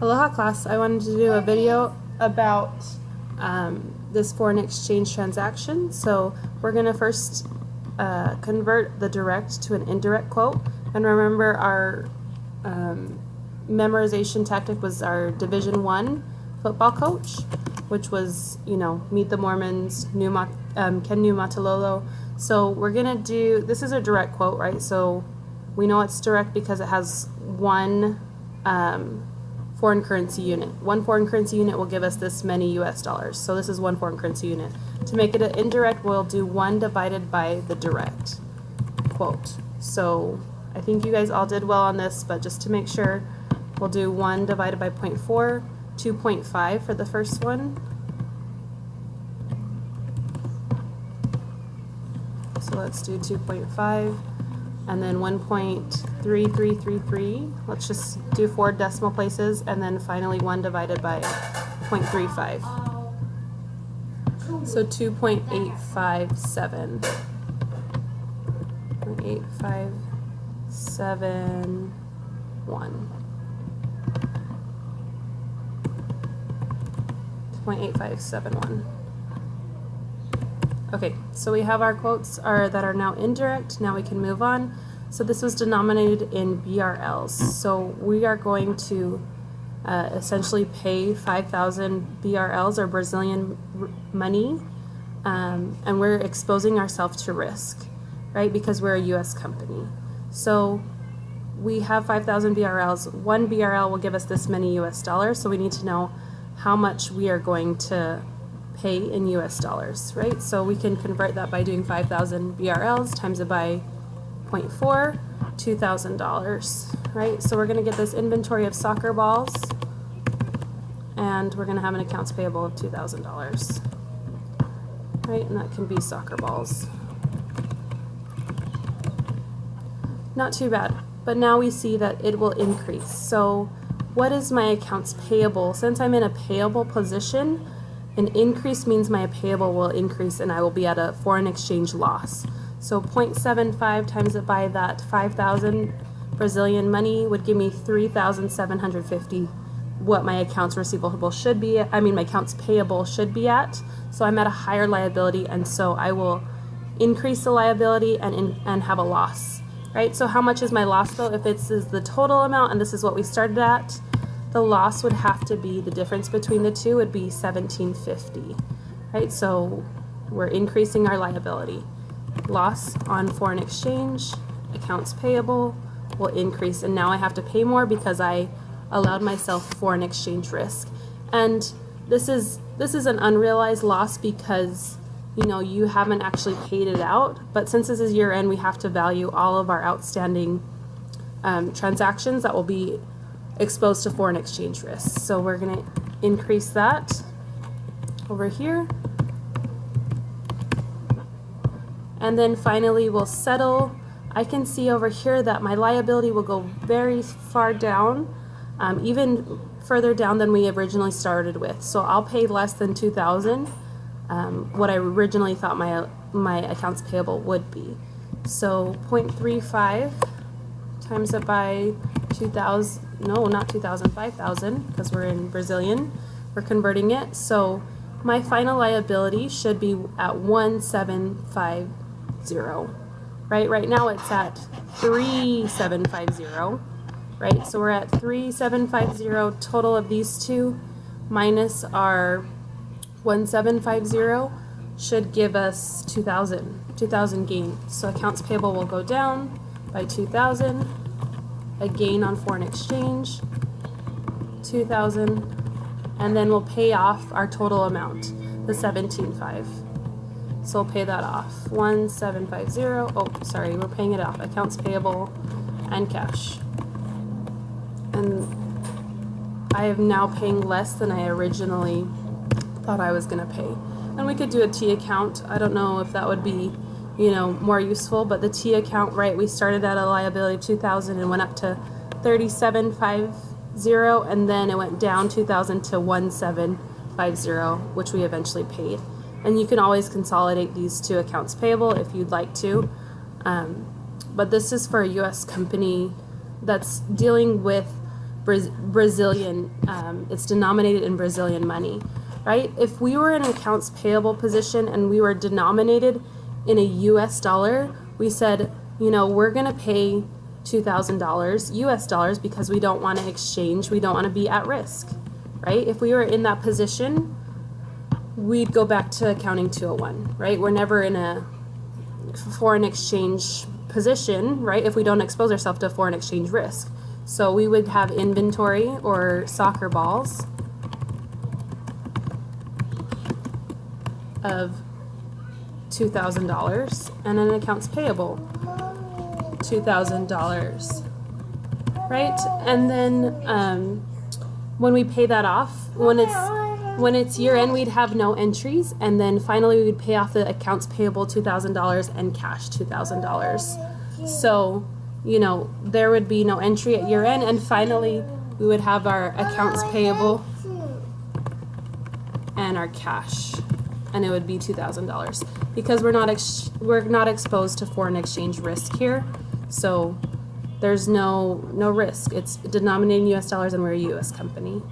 Aloha class, I wanted to do a video about this foreign exchange transaction. So we're going to first convert the direct to an indirect quote. And remember, our memorization tactic was our Division I football coach, which was, Meet the Mormons, Ken Nu Matalolo. So we're going to do, this is a direct quote, right? So we know it's direct because it has one foreign currency unit. One foreign currency unit will give us this many US dollars. So this is one foreign currency unit. To make it an indirect, we'll do 1 divided by the direct quote. So I think you guys all did well on this, but just to make sure, we'll do 1 divided by 0.4, 2.5 for the first one. So let's do 2.5. And then 1.3333, let's just do 4 decimal places, and then finally 1 divided by 0.35. So 2.857. 0.8571. 0.8571. Okay, so we have our quotes that are now indirect. Now we can move on. So this was denominated in BRLs. So we are going to essentially pay 5,000 BRLs, or Brazilian money, and we're exposing ourselves to risk, right? Because we're a U.S. company. So we have 5,000 BRLs. 1 BRL will give us this many US dollars. So we need to know how much we are going to pay in US dollars, right? So we can convert that by doing 5,000 BRLs times it by 0.4, $2,000, right? So we're going to get this inventory of soccer balls, and we're going to have an accounts payable of $2,000, right? And that can be soccer balls. Not too bad, but now we see that it will increase. So what is my accounts payable? Since I'm in a payable position, an increase means my payable will increase and I will be at a foreign exchange loss. So 0.75 times it by that 5,000 Brazilian money would give me 3,750, what my accounts receivable should be, my accounts payable should be at. So I'm at a higher liability, and so I will increase the liability and have a loss, right? So how much is my loss though? If this is the total amount and this is what we started at, the loss would have to be, the difference between the two would be 1,750, right? So we're increasing our liability. Loss on foreign exchange, accounts payable will increase, and now I have to pay more because I allowed myself foreign exchange risk. And this is an unrealized loss because you haven't actually paid it out, but since this is year end, we have to value all of our outstanding transactions that will be exposed to foreign exchange risks. So we're going to increase that over here. And then finally we'll settle. I can see over here that my liability will go very far down, even further down than we originally started with. So I'll pay less than 2,000, what I originally thought my accounts payable would be. So 0.35 times it by 2,000, no, not 2,000, 5,000, because we're in Brazilian, we're converting it. So my final liability should be at 1,750, right? Right now it's at 3,750, right? So we're at 3,750 total of these two minus our 1,750 should give us 2,000 gain. So accounts payable will go down by 2,000, a gain on foreign exchange, 2,000, and then we'll pay off our total amount, the 17.5. So we'll pay that off. 1,750. Oh, sorry, we're paying it off. Accounts payable and cash. And I am now paying less than I originally thought I was going to pay. And we could do a T account. I don't know if that would be, more useful, but the T account, right, we started at a liability of 2,000 and went up to 3,750, and then it went down 2,000 to 1,750, which we eventually paid. And you can always consolidate these two accounts payable if you'd like to. But this is for a U.S. company that's dealing with Brazilian, it's denominated in Brazilian money, right? If we were in an accounts payable position and we were denominated in a US dollar, we said, you know, we're going to pay $2,000 US dollars because we don't want to exchange, we don't want to be at risk, right? If we were in that position, we'd go back to accounting 201, right? We're never in a foreign exchange position, right, if we don't expose ourselves to foreign exchange risk. So we would have inventory or soccer balls of $2,000 and an accounts payable $2,000, right? And then when we pay that off, when it's year end, we'd have no entries, and then finally we would pay off the accounts payable $2,000 and cash $2,000. So, you know, there would be no entry at year end, and finally we would have our accounts payable and our cash, and it would be $2,000 because we're not exposed to foreign exchange risk here. So there's no risk. It's denominated in US dollars and we're a US company.